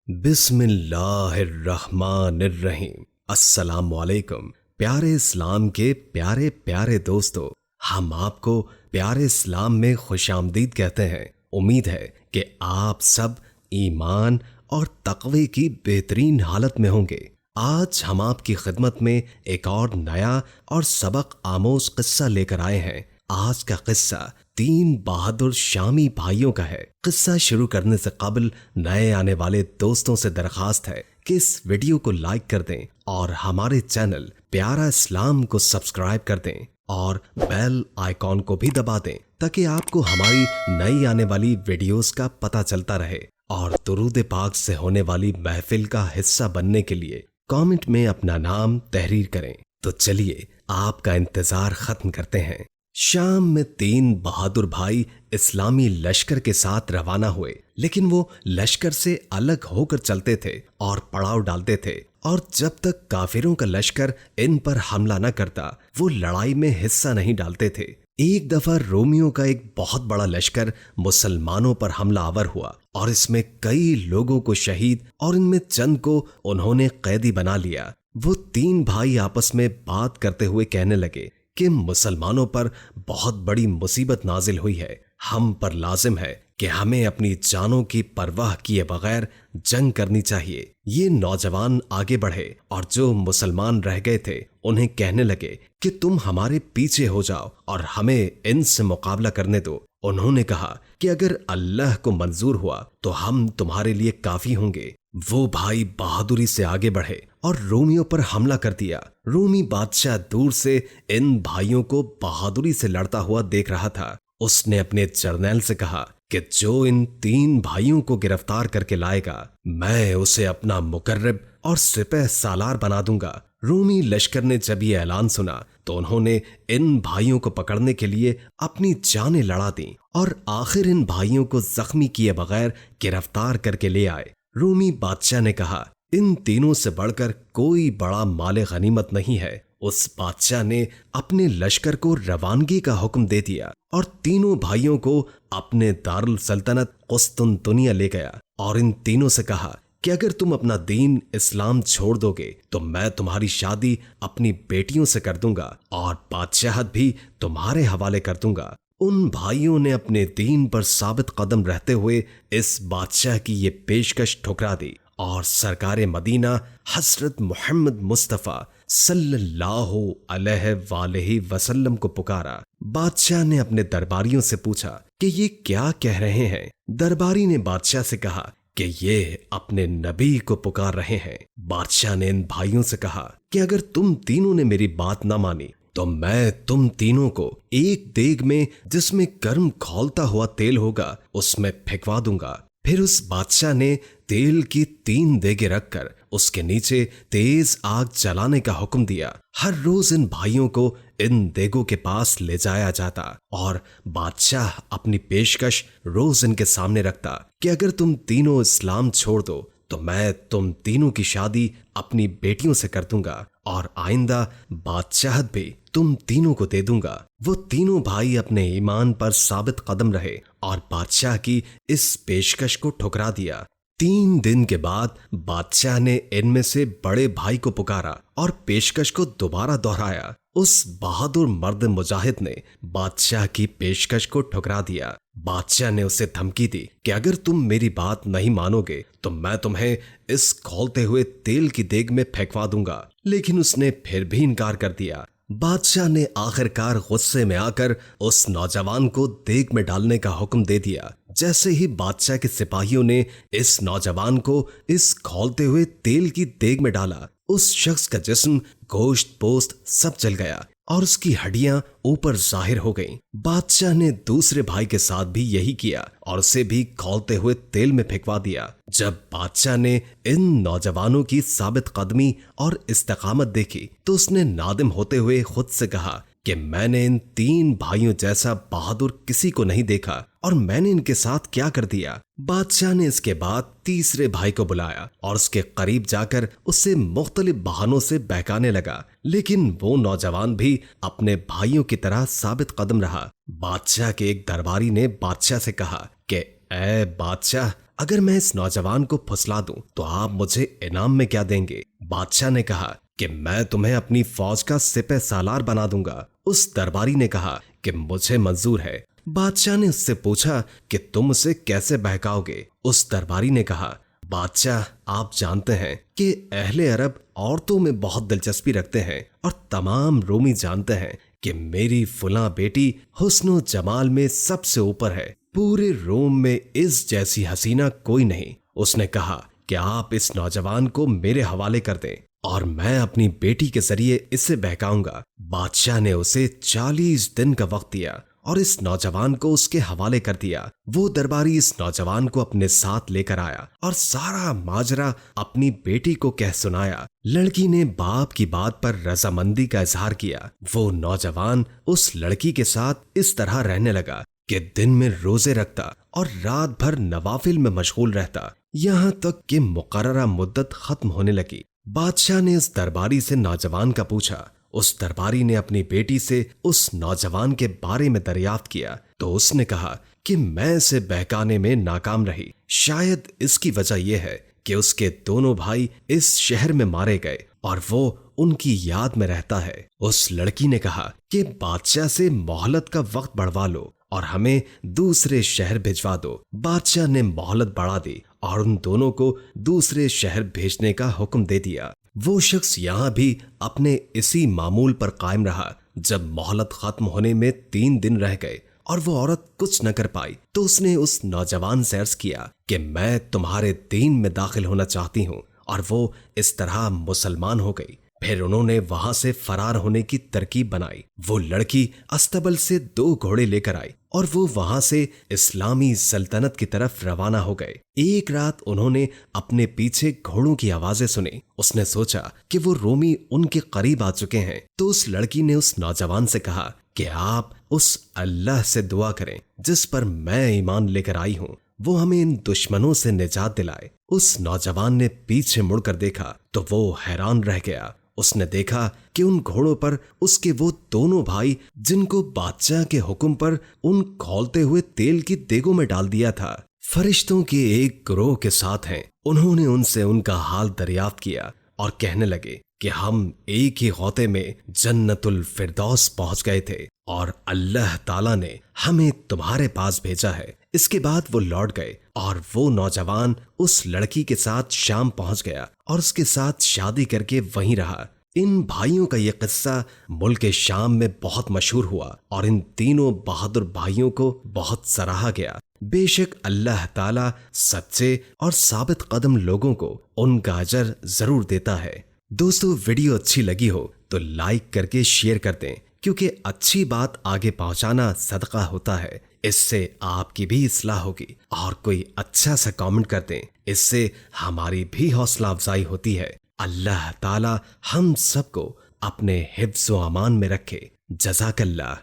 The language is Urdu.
بسم اللہ الرحمن الرحیم۔ السلام علیکم پیارے اسلام کے پیارے پیارے دوستو، ہم آپ کو پیارے اسلام میں خوش آمدید کہتے ہیں۔ امید ہے کہ آپ سب ایمان اور تقوی کی بہترین حالت میں ہوں گے۔ آج ہم آپ کی خدمت میں ایک اور نیا اور سبق آموز قصہ لے کر آئے ہیں۔ آج کا قصہ 3 بہادر شامی بھائیوں کا ہے۔ قصہ شروع کرنے سے قبل نئے آنے والے دوستوں سے درخواست ہے کہ اس ویڈیو کو لائک کر دیں اور ہمارے چینل پیارا اسلام کو سبسکرائب کر دیں اور بیل آئیکن کو بھی دبا دیں تاکہ آپ کو ہماری نئی آنے والی ویڈیوز کا پتہ چلتا رہے، اور درود پاک سے ہونے والی محفل کا حصہ بننے کے لیے کامنٹ میں اپنا نام تحریر کریں۔ تو چلیے آپ کا انتظار ختم کرتے ہیں۔ شام میں 3 بہادر بھائی اسلامی لشکر کے ساتھ روانہ ہوئے، لیکن وہ لشکر سے الگ ہو کر چلتے تھے اور پڑاؤ ڈالتے تھے، اور جب تک کافروں کا لشکر ان پر حملہ نہ کرتا وہ لڑائی میں حصہ نہیں ڈالتے تھے۔ ایک دفعہ رومیوں کا ایک بہت بڑا لشکر مسلمانوں پر حملہ آور ہوا، اور اس میں کئی لوگوں کو شہید اور ان میں چند کو انہوں نے قیدی بنا لیا۔ وہ 3 بھائی آپس میں بات کرتے ہوئے کہنے لگے کہ مسلمانوں پر بہت بڑی مصیبت نازل ہوئی ہے، ہم پر لازم ہے کہ ہمیں اپنی جانوں کی پرواہ کیے بغیر جنگ کرنی چاہیے۔ یہ نوجوان آگے بڑھے اور جو مسلمان رہ گئے تھے انہیں کہنے لگے کہ تم ہمارے پیچھے ہو جاؤ اور ہمیں ان سے مقابلہ کرنے دو۔ انہوں نے کہا کہ اگر اللہ کو منظور ہوا تو ہم تمہارے لیے کافی ہوں گے۔ وہ بھائی بہادری سے آگے بڑھے اور رومیوں پر حملہ کر دیا۔ رومی بادشاہ دور سے ان بھائیوں کو بہادری سے لڑتا ہوا دیکھ رہا تھا۔ اس نے اپنے جرنیل سے کہا کہ جو ان 3 بھائیوں کو گرفتار کر کے لائے گا میں اسے اپنا مقرب اور سپہ سالار بنا دوں گا۔ رومی لشکر نے جب یہ اعلان سنا تو انہوں نے ان بھائیوں کو پکڑنے کے لیے اپنی جانیں لڑا دیں، اور آخر ان بھائیوں کو زخمی کیے بغیر گرفتار کر کے لے آئے۔ رومی بادشاہ نے کہا ان تینوں سے بڑھ کر کوئی بڑا مال غنیمت نہیں ہے۔ اس بادشاہ نے اپنے لشکر کو روانگی کا حکم دے دیا اور تینوں بھائیوں کو اپنے دارالسلطنت قسطنطنیہ لے گیا، اور ان تینوں سے کہا کہ اگر تم اپنا دین اسلام چھوڑ دو گے تو میں تمہاری شادی اپنی بیٹیوں سے کر دوں گا اور بادشاہت بھی تمہارے حوالے کر دوں گا۔ ان بھائیوں نے اپنے دین پر ثابت قدم رہتے ہوئے اس بادشاہ کی یہ پیشکش ٹھکرا دی اور سرکار مدینہ حضرت محمد مصطفیٰ صلی اللہ علیہ وآلہ وسلم کو پکارا۔ بادشاہ نے اپنے درباریوں سے پوچھا کہ یہ کیا کہہ رہے ہیں؟ درباری نے بادشاہ سے کہا کہ یہ اپنے نبی کو پکار رہے ہیں۔ بادشاہ نے ان بھائیوں سے کہا کہ اگر تم تینوں نے میری بات نہ مانی تو میں تم تینوں کو ایک دیگ میں جس میں گرم کھولتا ہوا تیل ہوگا اس میں پھینکوا دوں گا۔ پھر اس بادشاہ نے تیل کی 3 دیگیں رکھ کر اس کے نیچے تیز آگ جلانے کا حکم دیا۔ ہر روز ان بھائیوں کو ان دیگوں کے پاس لے جایا جاتا اور بادشاہ اپنی پیشکش روز ان کے سامنے رکھتا کہ اگر تم تینوں اسلام چھوڑ دو تو میں تم تینوں کی شادی اپنی بیٹیوں سے کر دوں گا اور آئندہ بادشاہت بھی تم تینوں کو دے دوں گا۔ وہ تینوں بھائی اپنے ایمان پر ثابت قدم رہے اور بادشاہ کی اس پیشکش کو ٹھکرا دیا۔ 3 دن کے بعد بادشاہ نے ان میں سے بڑے بھائی کو پکارا اور پیشکش کو دوبارہ دہرایا۔ اس بہادر مرد مجاہد نے بادشاہ کی پیشکش کو ٹھکرا دیا۔ بادشاہ نے اسے دھمکی دی کہ اگر تم میری بات نہیں مانو گے تو میں تمہیں اس کھولتے ہوئے تیل کی دیگ میں پھینکوا دوں گا، لیکن اس نے پھر بھی انکار کر دیا۔ بادشاہ نے آخرکار غصے میں آ کر اس نوجوان کو دیگ میں ڈالنے کا حکم دے دیا۔ جیسے ہی بادشاہ کے سپاہیوں نے اس نوجوان کو اس کھولتے ہوئے تیل کی دیگ میں ڈالا، اس شخص کا جسم گوشت پوست سب جل گیا اور اس کی ہڈیاں اوپر ظاہر ہو گئیں۔ بادشاہ نے دوسرے بھائی کے ساتھ بھی یہی کیا اور اسے بھی کھولتے ہوئے تیل میں پھینکوا دیا۔ جب بادشاہ نے ان نوجوانوں کی ثابت قدمی اور استقامت دیکھی تو اس نے نادم ہوتے ہوئے خود سے کہا کہ میں نے ان 3 بھائیوں جیسا بہادر کسی کو نہیں دیکھا اور میں نے ان کے ساتھ کیا کر دیا۔ بادشاہ نے اس کے بعد تیسرے بھائی کو بلایا اور اس کے قریب جا کر اسے مختلف بہانوں سے بہکانے لگا، لیکن وہ نوجوان بھی اپنے بھائیوں کی طرح ثابت قدم رہا۔ بادشاہ کے ایک درباری نے بادشاہ سے کہا کہ اے بادشاہ، اگر میں اس نوجوان کو پھسلا دوں تو آپ مجھے انعام میں کیا دیں گے؟ بادشاہ نے کہا کہ میں تمہیں اپنی فوج کا سپہ سالار بنا دوں گا۔ اس درباری نے کہا کہ مجھے منظور ہے۔ بادشاہ نے اس سے پوچھا کہ تم اسے کیسے بہکاؤ گے؟ اس درباری نے کہا بادشاہ آپ جانتے ہیں کہ اہل عرب عورتوں میں بہت دلچسپی رکھتے ہیں اور تمام رومی جانتے ہیں کہ میری فلاں بیٹی حسن و جمال میں سب سے اوپر ہے، پورے روم میں اس جیسی حسینہ کوئی نہیں۔ اس نے کہا کہ آپ اس نوجوان کو میرے حوالے کر دیں اور میں اپنی بیٹی کے ذریعے اسے بہکاؤں گا۔ بادشاہ نے اسے 40 دن کا وقت دیا اور اس نوجوان کو اس کے حوالے کر دیا۔ وہ درباری اس نوجوان کو اپنے ساتھ لے کر آیا اور سارا ماجرا اپنی بیٹی کو کہہ سنایا۔ لڑکی نے باپ کی بات پر رضامندی کا اظہار کیا۔ وہ نوجوان اس لڑکی کے ساتھ اس طرح رہنے لگا کہ دن میں روزے رکھتا اور رات بھر نوافل میں مشغول رہتا، یہاں تک کہ مقررہ مدت ختم ہونے لگی۔ بادشاہ نے اس درباری سے نوجوان کا پوچھا۔ اس درباری نے اپنی بیٹی سے اس نوجوان کے بارے میں دریافت کیا تو اس نے کہا کہ میں اسے بہکانے میں ناکام رہی۔ شاید اس کی وجہ یہ ہے کہ اس کے دونوں بھائی اس شہر میں مارے گئے اور وہ ان کی یاد میں رہتا ہے۔ اس لڑکی نے کہا کہ بادشاہ سے مہلت کا وقت بڑھوا لو اور ہمیں دوسرے شہر بھجوا دو۔ بادشاہ نے مہلت بڑھا دی اور ان دونوں کو دوسرے شہر بھیجنے کا حکم دے دیا۔ وہ شخص یہاں بھی اپنے اسی معمول پر قائم رہا۔ جب مہلت ختم ہونے میں 3 دن رہ گئے اور وہ عورت کچھ نہ کر پائی تو اس نے اس نوجوان سے عرض کیا کہ میں تمہارے دین میں داخل ہونا چاہتی ہوں، اور وہ اس طرح مسلمان ہو گئی۔ پھر انہوں نے وہاں سے فرار ہونے کی ترکیب بنائی۔ وہ لڑکی استبل سے 2 گھوڑے لے کر آئی اور وہ وہاں سے اسلامی سلطنت کی طرف روانہ ہو گئے۔ ایک رات انہوں نے اپنے پیچھے گھوڑوں کی آوازیں سنی۔ اس نے سوچا کہ وہ رومی ان کے قریب آ چکے ہیں، تو اس لڑکی نے اس نوجوان سے کہا کہ آپ اس اللہ سے دعا کریں جس پر میں ایمان لے کر آئی ہوں، وہ ہمیں ان دشمنوں سے نجات دلائے۔ اس نوجوان نے پیچھے مڑ کر دیکھا تو وہ حیران رہ گیا۔ اس نے دیکھا کہ ان گھوڑوں پر اس کے وہ دونوں بھائی جن کو بادشاہ کے حکم پر ان کھولتے ہوئے تیل کی دیگوں میں ڈال دیا تھا، فرشتوں کے ایک گروہ کے ساتھ ہیں۔ انہوں نے ان سے ان کا حال دریافت کیا اور کہنے لگے کہ ہم ایک ہی غوطے میں جنت الفردوس پہنچ گئے تھے اور اللہ تعالیٰ نے ہمیں تمہارے پاس بھیجا ہے۔ اس کے بعد وہ لوٹ گئے اور وہ نوجوان اس لڑکی کے ساتھ شام پہنچ گیا اور اس کے ساتھ شادی کر کے وہیں رہا۔ ان بھائیوں کا یہ قصہ ملک شام میں بہت مشہور ہوا اور ان تینوں بہادر بھائیوں کو بہت سراہا گیا۔ بے شک اللہ تعالیٰ سچے اور ثابت قدم لوگوں کو ان کا اجر ضرور دیتا ہے۔ دوستو، ویڈیو اچھی لگی ہو تو لائک کر کے شیئر کر دیں، کیونکہ اچھی بات آگے پہنچانا صدقہ ہوتا ہے۔ اس سے آپ کی بھی اصلاح ہوگی، اور کوئی اچھا سا کامنٹ کر دیں، اس سے ہماری بھی حوصلہ افزائی ہوتی ہے۔ اللہ تعالی ہم سب کو اپنے حفظ و امان میں رکھے۔ جزاک اللہ۔